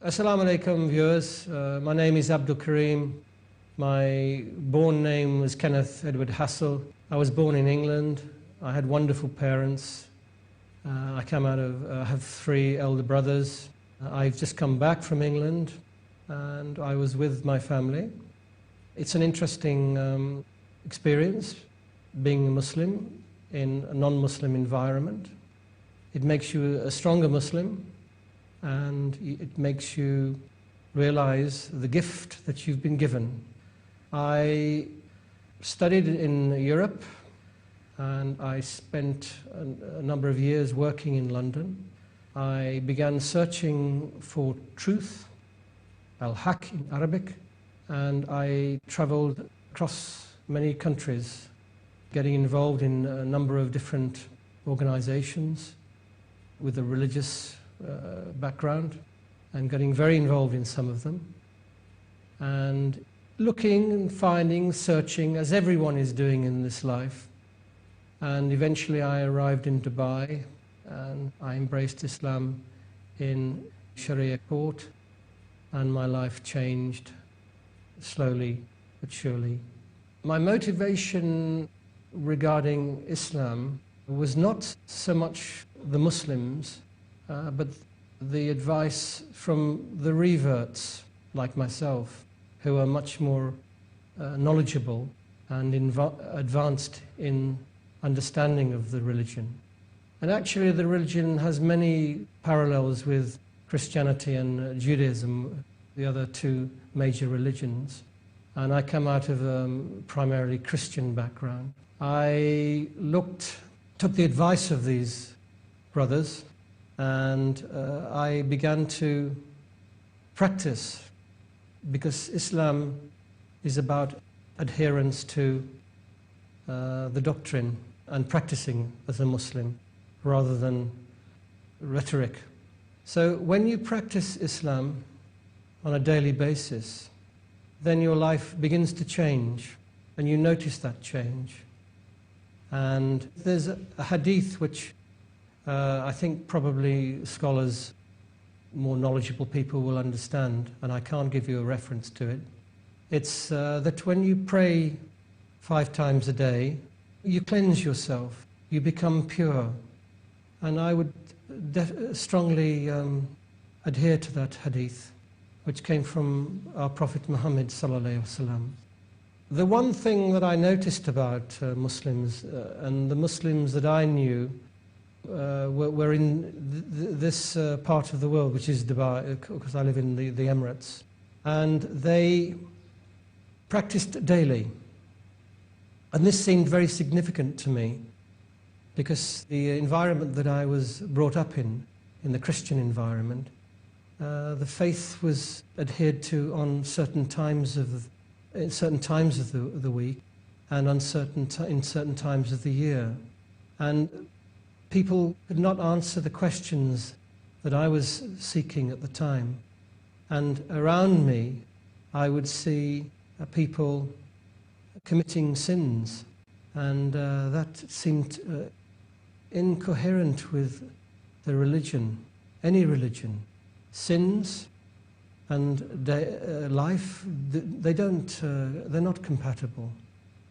Assalamu alaikum viewers, my name is Abdul Karim. My born name was Kenneth Edward Hassel. I was born in England. I had wonderful parents. I have three elder brothers. I've just come back from England and I was with my family. It's an interesting experience being a Muslim in a non-Muslim environment. It makes you a stronger Muslim, and it makes you realize the gift that you've been given. I studied in Europe and I spent a number of years working in London. I began searching for truth, al-haq in Arabic, and I traveled across many countries, getting involved in a number of different organizations with a religious background and getting very involved in some of them, and looking and finding, searching, as everyone is doing in this life. And eventually I arrived in Dubai and I embraced Islam in Sharia court, and my life changed slowly but surely. My motivation regarding Islam was not so much the Muslims, but the advice from the reverts like myself, who are much more knowledgeable and advanced in understanding of the religion. And actually the religion has many parallels with Christianity and Judaism, the other two major religions. And I come out of a primarily Christian background. I took the advice of these brothers, and I began to practice, because Islam is about adherence to the doctrine and practicing as a Muslim rather than rhetoric. So when you practice Islam on a daily basis, then your life begins to change and you notice that change. And there's a hadith which I think probably scholars, more knowledgeable people will understand, and I can't give you a reference to it. It's that when you pray 5 times a day, you cleanse yourself, you become pure. And I would strongly adhere to that hadith, which came from our Prophet Muhammad sallallahu alaihi wasallam. The one thing that I noticed about Muslims, and the Muslims that I knew, were in this part of the world, which is Dubai, because I live in the Emirates, and they practiced daily. And this seemed very significant to me, because the environment that I was brought up in the Christian environment, the faith was adhered to on certain times of the week, and in certain times of the year. And people could not answer the questions that I was seeking at the time. And around me, I would see people committing sins, and that seemed incoherent with the religion, any religion. Sins and life, they're not compatible.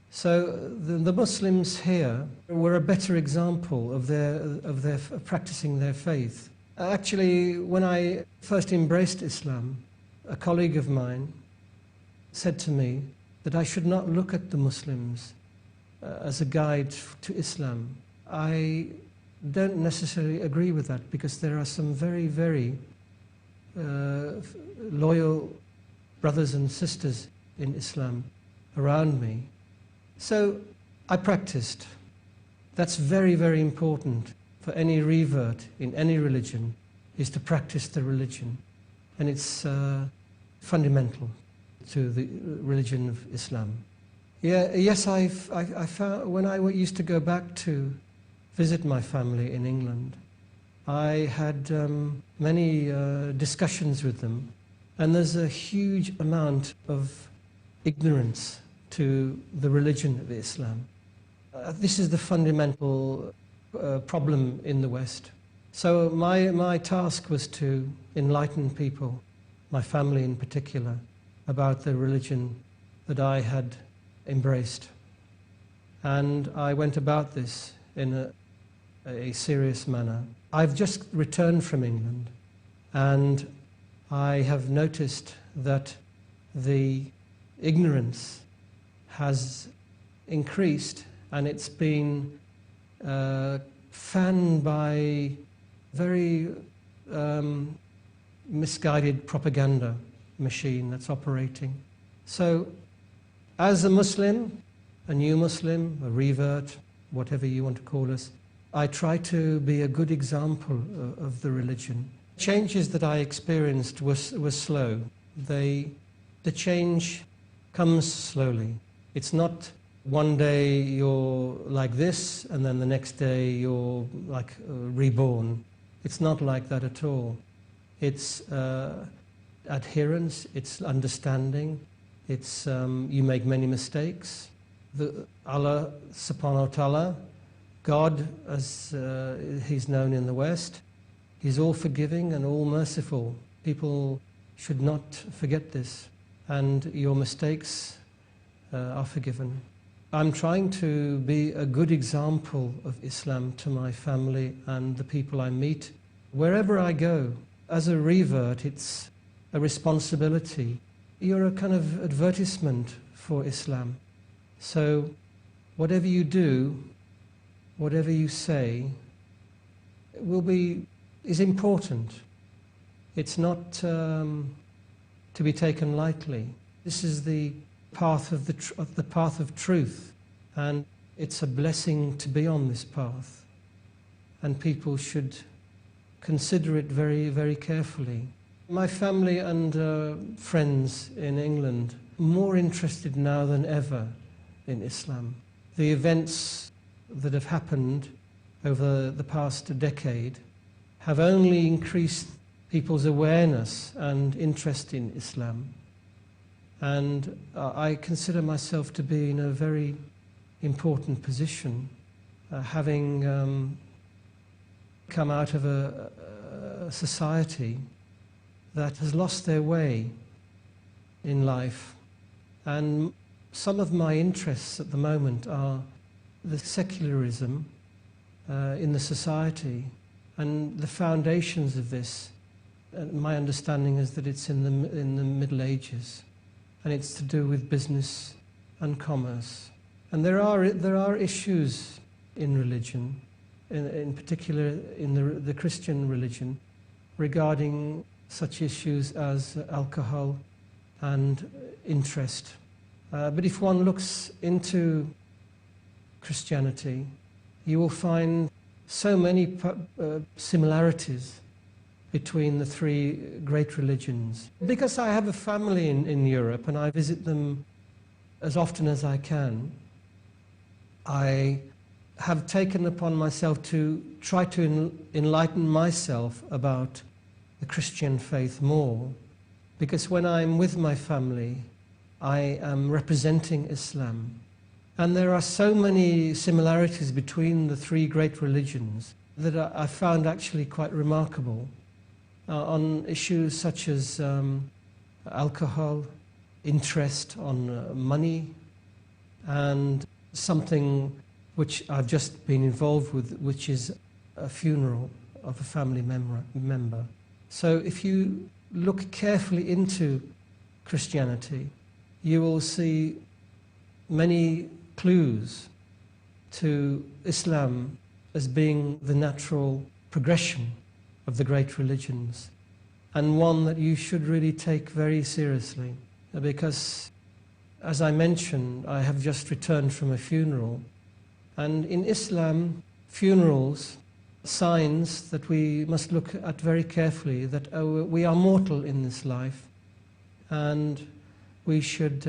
So the Muslims here were a better example of their practicing their faith. Actually, when I first embraced Islam, a colleague of mine said to me that I should not look at the Muslims as a guide to Islam. I don't necessarily agree with that, because there are some very, very loyal brothers and sisters in Islam around me. So I practiced. That's very, very important for any revert in any religion, is to practice the religion. And it's fundamental to the religion of Islam. Yes, I found, when I used to go back to visit my family in England, I had many discussions with them, and there's a huge amount of ignorance to the religion of Islam. This is the fundamental problem in the West. So my task was to enlighten people my family in particular, about the religion that I had embraced. And I went about this in a serious manner. I've just returned from England, and I have noticed that the ignorance has increased, and it's been fanned by very misguided propaganda machine that's operating. So, as a Muslim, a new Muslim, a revert, whatever you want to call us, I try to be a good example of the religion. Changes that I experienced were slow. The change comes slowly. It's not one day you're like this and then the next day you're like reborn. It's not like that at all. It's adherence, it's understanding, it's you make many mistakes. Allah subhanahu wa ta'ala, God as he's known in the West, he's all forgiving and all merciful. People should not forget this, and your mistakes are forgiven. I'm trying to be a good example of Islam to my family and the people I meet. Wherever I go, as a revert, it's a responsibility. You're a kind of advertisement for Islam. So whatever you do, whatever you say, is important. It's not to be taken lightly. This is the path of the path of truth, and it's a blessing to be on this path. And people should consider it very, very carefully. My family and friends in England are more interested now than ever in Islam. The events that have happened over the past decade have only increased people's awareness and interest in Islam. And I consider myself to be in a very important position, having come out of a society that has lost their way in life. And some of my interests at the moment are the secularism in the society, and the foundations of this. My understanding is that it's in the Middle Ages, and it's to do with business and commerce. And there are issues in religion, in particular in the Christian religion, regarding such issues as alcohol and interest. But if one looks into Christianity, you will find so many similarities between the three great religions. Because I have a family in Europe and I visit them as often as I can, I have taken upon myself to try to enlighten myself about the Christian faith more, because when I'm with my family, I am representing Islam. And there are so many similarities between the three great religions that I found actually quite remarkable on issues such as alcohol, interest on money, and something which I've just been involved with, which is a funeral of a family member. So if you look carefully into Christianity, you will see many clues to Islam as being the natural progression of the great religions, and one that you should really take very seriously. Because, as I mentioned, I have just returned from a funeral, and in Islam, funerals, signs that we must look at very carefully, that we are mortal in this life, and we should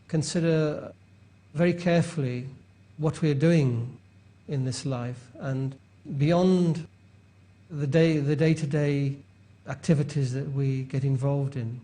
consider very carefully what we are doing in this life, and beyond the day-to-day activities that we get involved in.